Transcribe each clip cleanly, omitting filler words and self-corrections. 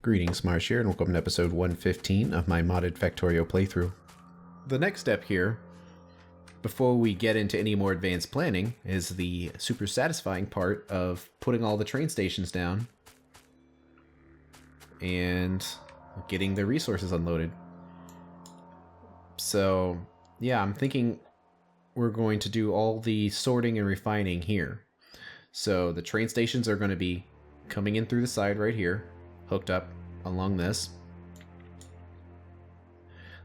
Greetings, Marsh here, and welcome to episode 115 of my modded Factorio playthrough. The next step here, before we get into any more advanced planning, is the super satisfying part of putting all the train stations down and getting the resources unloaded. So, yeah, I'm thinking we're going to do all the sorting and refining here. So the train stations are going to be coming in through the side right here, hooked up along this.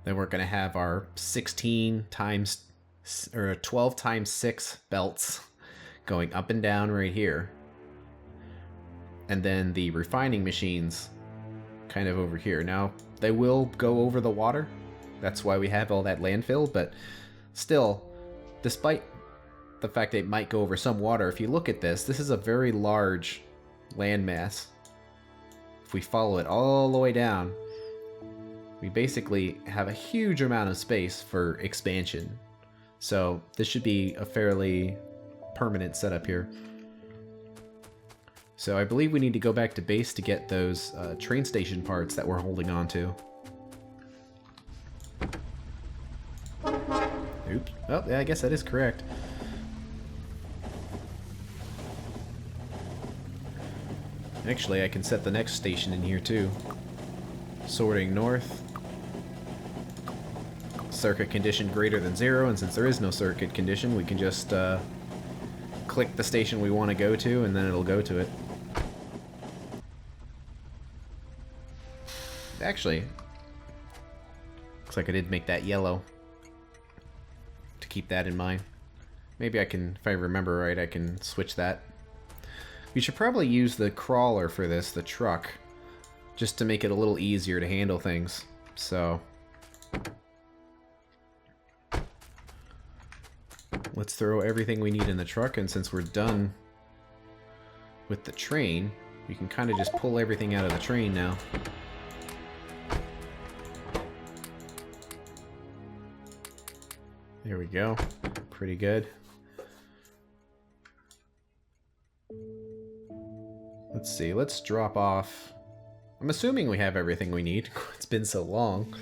Then we're going to have our 16 times or 12 times 6 belts going up and down right here. And then the refining machines kind of over here. Now, they will go over the water. That's why we have all that landfill, but still, despite the fact that it might go over some water, if you look at this, this is a very large landmass. If we follow it all the way down, we basically have a huge amount of space for expansion. So this should be a fairly permanent setup here. So I believe we need to go back to base to get those train station parts that we're holding on to. Oops. Oh, yeah, I guess that is correct. Actually, I can set the next station in here too. Sorting north. Circuit condition greater than 0, and since there is no circuit condition, we can just click the station we want to go to, and then it'll go to it. Actually, looks like I did make that yellow. To keep that in mind. Maybe I can, if I remember right, I can switch that. We should probably use the crawler for this, the truck, just to make it a little easier to handle things. So let's throw everything we need in the truck, and since we're done with the train, we can kind of just pull everything out of the train now. There we go. Pretty good. Let's see, let's drop off. I'm assuming we have everything we need. It's been so long.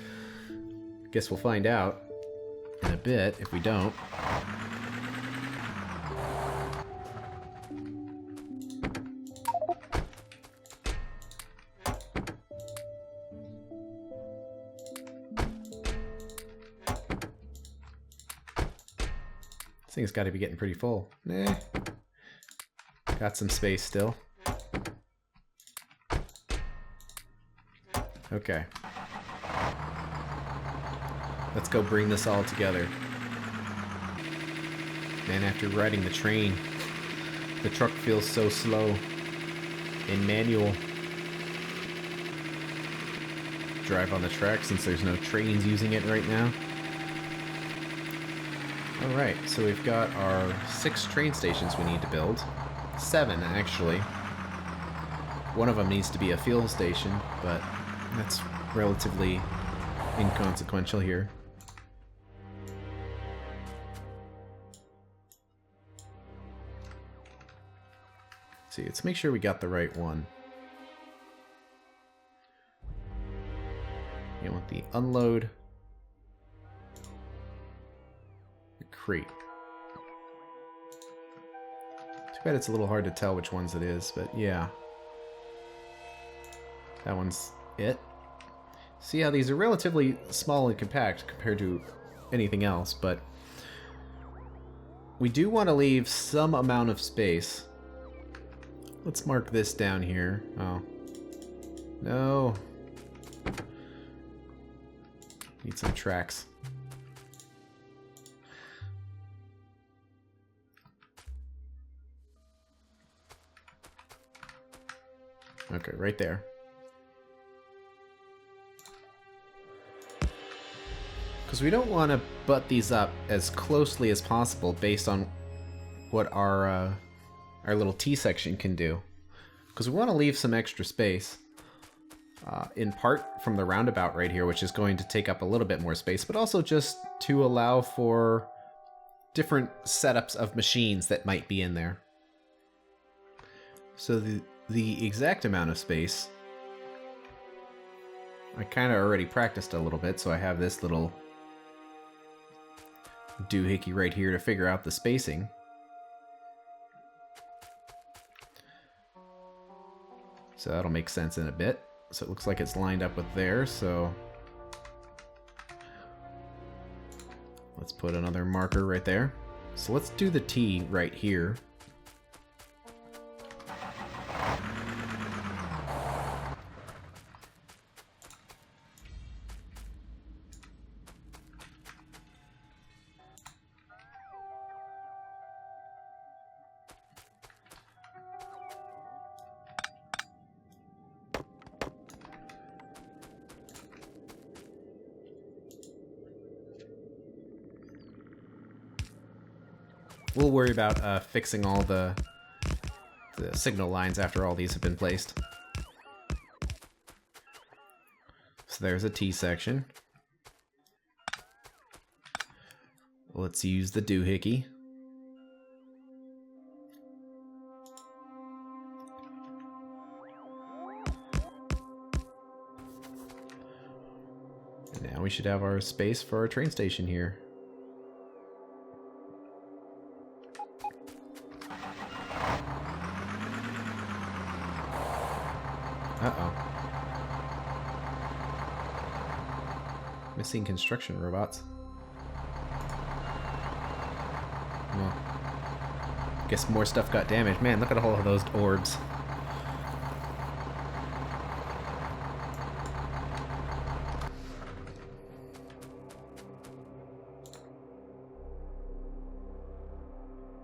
Guess we'll find out in a bit if we don't. This thing's got to be getting pretty full. Eh. Got some space still. Okay. Let's go bring this all together. Man, after riding the train, the truck feels so slow in manual. Drive on the track since there's no trains using it right now. Alright, so we've got our 6 train stations we need to build. 7, actually. One of them needs to be a fuel station, but that's relatively inconsequential here. Let's see, let's make sure we got the right one. You want the unload, the crate. Too bad it's a little hard to tell which ones it is, but yeah. That one's it. See how these are relatively small and compact compared to anything else, but we do want to leave some amount of space. Let's mark this down here. Oh. No. Need some tracks. Okay, right there. Because we don't want to butt these up as closely as possible based on what our little T section can do. Because we want to leave some extra space. In part from the roundabout right here, which is going to take up a little bit more space, but also just to allow for different setups of machines that might be in there. So the exact amount of space I kind of already practiced a little bit, so I have this little doohickey right here to figure out the spacing. So that'll make sense in a bit. So it looks like it's lined up with there, so let's put another marker right there. So let's do the T right here. We'll worry about fixing all the signal lines after all these have been placed. So there's a T section. Let's use the doohickey. And now we should have our space for our train station here. Uh-oh. Missing construction robots. Well, guess more stuff got damaged. Man, look at all of those orbs.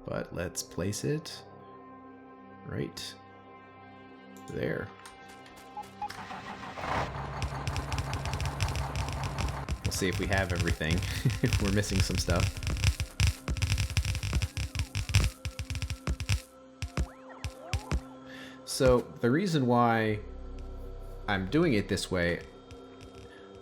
But let's place it right there. We'll see if we have everything, if we're missing some stuff. So the reason why I'm doing it this way,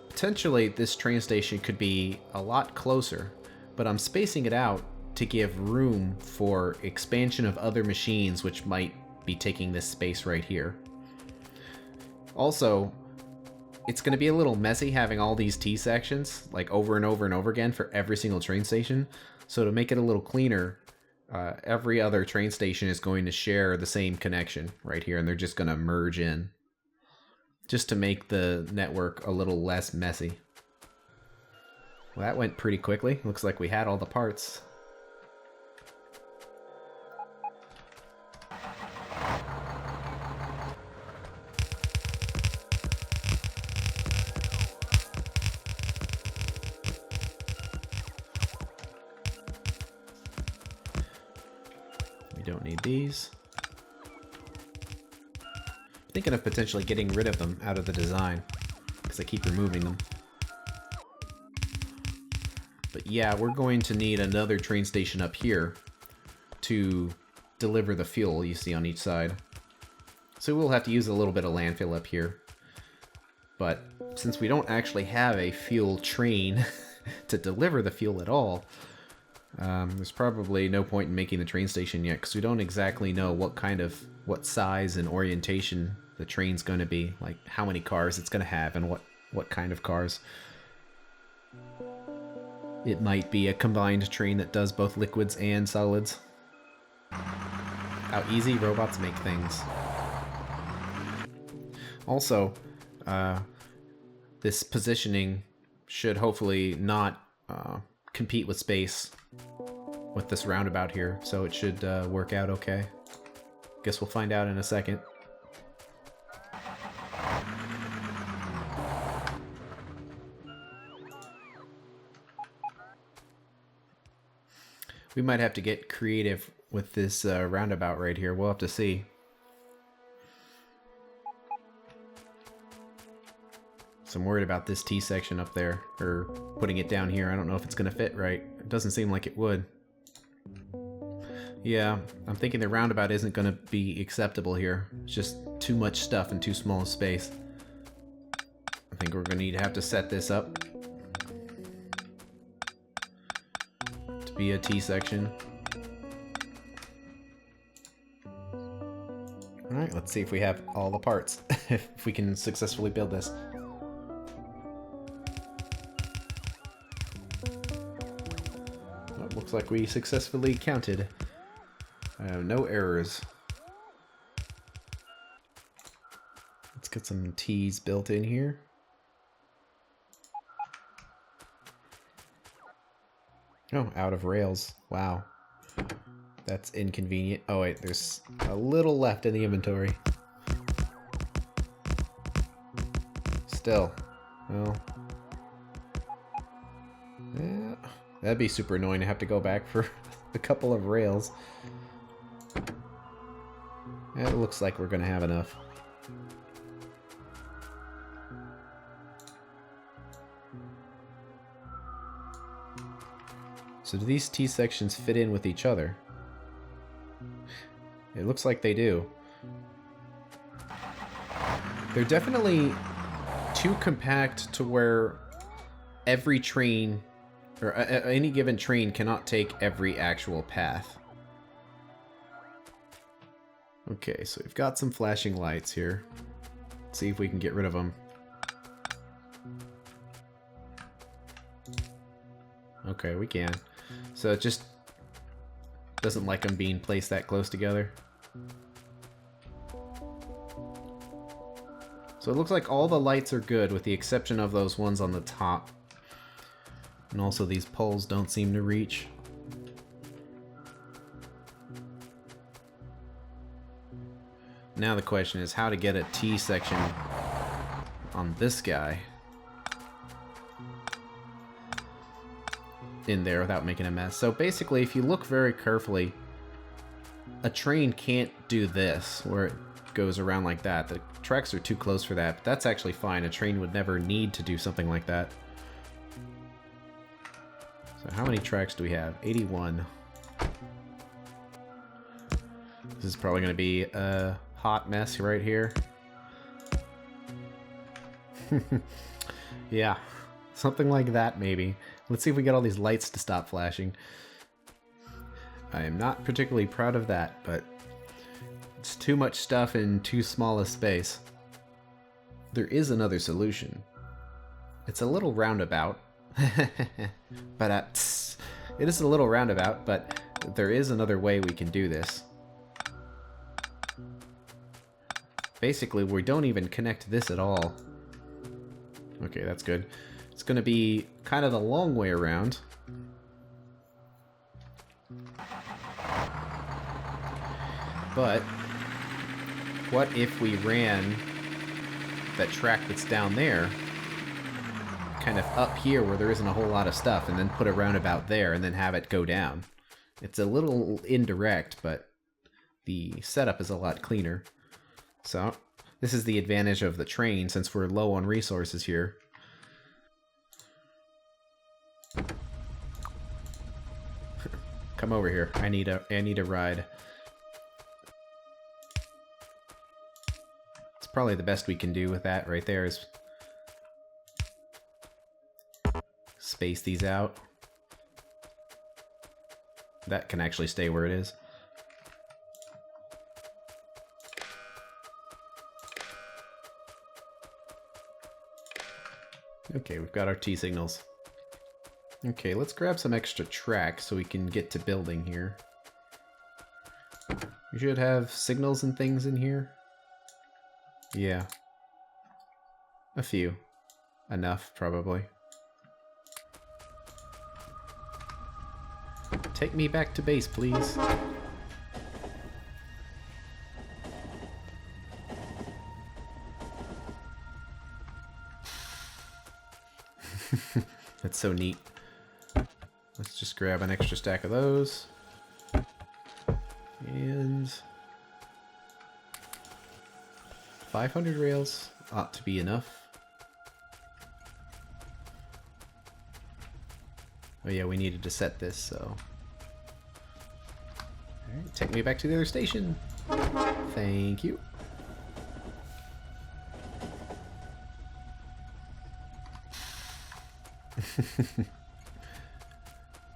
potentially this train station could be a lot closer, but I'm spacing it out to give room for expansion of other machines which might be taking this space right here. Also, it's going to be a little messy having all these T sections, like over and over and over again for every single train station. So to make it a little cleaner, every other train station is going to share the same connection right here, and they're just going to merge in. Just to make the network a little less messy. Well, that went pretty quickly. Looks like we had all the parts. Don't need these. Thinking of potentially getting rid of them out of the design because I keep removing them. But yeah, we're going to need another train station up here to deliver the fuel you see on each side. So we'll have to use a little bit of landfill up here. But since we don't actually have a fuel train to deliver the fuel at all, there's probably no point in making the train station yet because we don't exactly know what size and orientation the train's going to be, like how many cars it's going to have and what kind of cars. It might be a combined train that does both liquids and solids. How easy robots make things. Also, this positioning should hopefully not compete with space with this roundabout here, so it should work out okay. Guess we'll find out in a second. We might have to get creative with this roundabout right here. We'll have to see. So I'm worried about this T section up there, or putting it down here. I don't know if it's going to fit right. It doesn't seem like it would. Yeah, I'm thinking the roundabout isn't going to be acceptable here. It's just too much stuff in too small a space. I think we're going to have to set this up to be a T section. Alright, let's see if we have all the parts. If we can successfully build this. Looks like we successfully counted. No errors. Let's get some T's built in here. Oh, out of rails. Wow. That's inconvenient. Oh wait, there's a little left in the inventory. Still. Well. Yeah, that'd be super annoying to have to go back for a couple of rails. It looks like we're gonna have enough. So do these T sections fit in with each other? It looks like they do. They're definitely too compact to where every train, or any given train, cannot take every actual path. Okay, so we've got some flashing lights here. Let's see if we can get rid of them. Okay, we can. So it just doesn't like them being placed that close together. So it looks like all the lights are good with the exception of those ones on the top. And also these poles don't seem to reach. Now the question is how to get a T section on this guy in there without making a mess. So basically, if you look very carefully, a train can't do this, where it goes around like that. The tracks are too close for that, but that's actually fine. A train would never need to do something like that. So how many tracks do we have? 81. This is probably going to be a hot mess right here. Yeah, something like that maybe. Let's see if we get all these lights to stop flashing. I am not particularly proud of that, but it's too much stuff in too small a space. There is another solution. It's a little roundabout. But it is a little roundabout, but there is another way we can do this. Basically, we don't even connect this at all. Okay, that's good. It's going to be kind of the long way around. But what if we ran that track that's down there kind of up here where there isn't a whole lot of stuff, and then put a roundabout there and then have it go down? It's a little indirect, but the setup is a lot cleaner. So this is the advantage of the train since we're low on resources here. Come over here. I need a ride. It's probably the best we can do with that right there is space these out. That can actually stay where it is. Okay, we've got our T signals. Okay, let's grab some extra track so we can get to building here. We should have signals and things in here. Yeah. A few. Enough, probably. Take me back to base, please. That's so neat. Let's just grab an extra stack of those. And 500 rails ought to be enough. Oh yeah, we needed to set this, so... Alright, take me back to the other station. Thank you.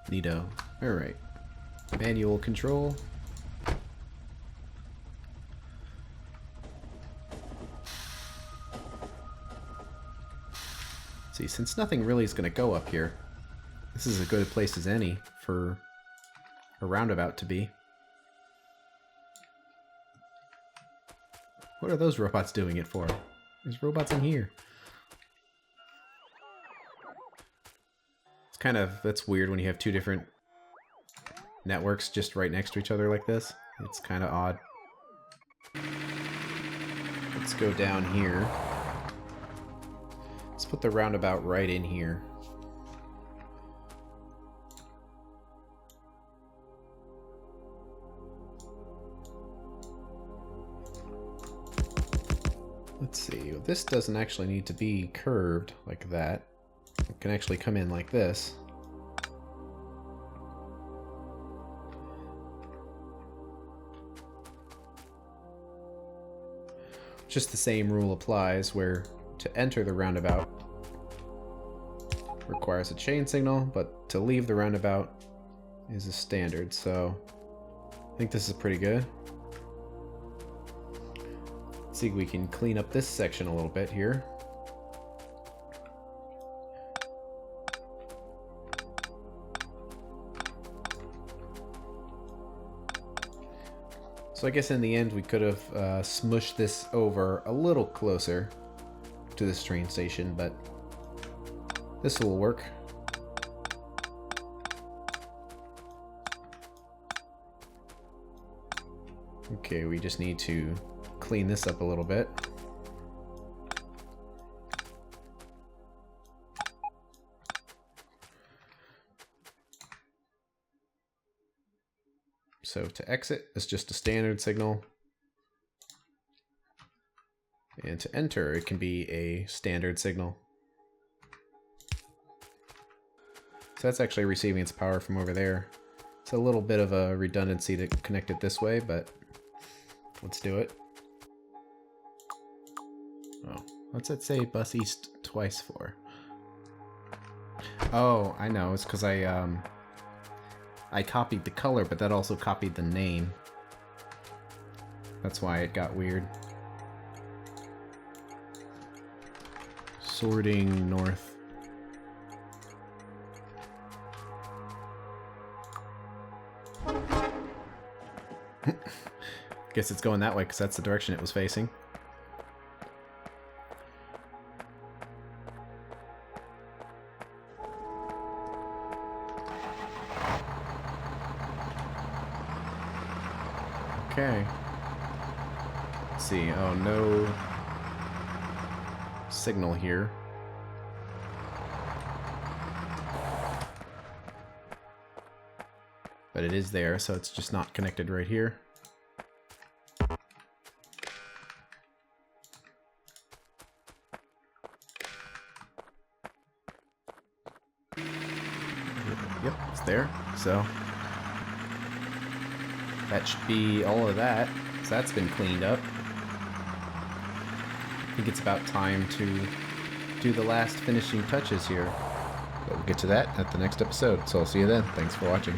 Neato. Alright. Manual control. See, since nothing really is going to go up here, this is as good a place as any for a roundabout to be. What are those robots doing it for? There's robots in here. It's kind of, that's weird when you have two different networks just right next to each other like this. It's kind of odd. Let's go down here. Let's put the roundabout right in here. Let's see, this doesn't actually need to be curved like that. It can actually come in like this. Just the same rule applies where to enter the roundabout requires a chain signal, but to leave the roundabout is a standard, so I think this is pretty good. Let's see if we can clean up this section a little bit here. So I guess in the end we could have smushed this over a little closer to this train station, but this will work. Okay, we just need to clean this up a little bit. So to exit, it's just a standard signal. And to enter, it can be a standard signal. So that's actually receiving its power from over there. It's a little bit of a redundancy to connect it this way, but let's do it. Oh, what's that say bus east twice for? Oh, I know, it's because I copied the color, but that also copied the name. That's why it got weird. Sorting north. Guess it's going that way because that's the direction it was facing. Okay. Let's see. Oh, no signal here. But it is there, so it's just not connected right here. Yep, it's there. So that should be all of that. So that's been cleaned up. I think it's about time to do the last finishing touches here. But we'll get to that at the next episode. So I'll see you then. Thanks for watching.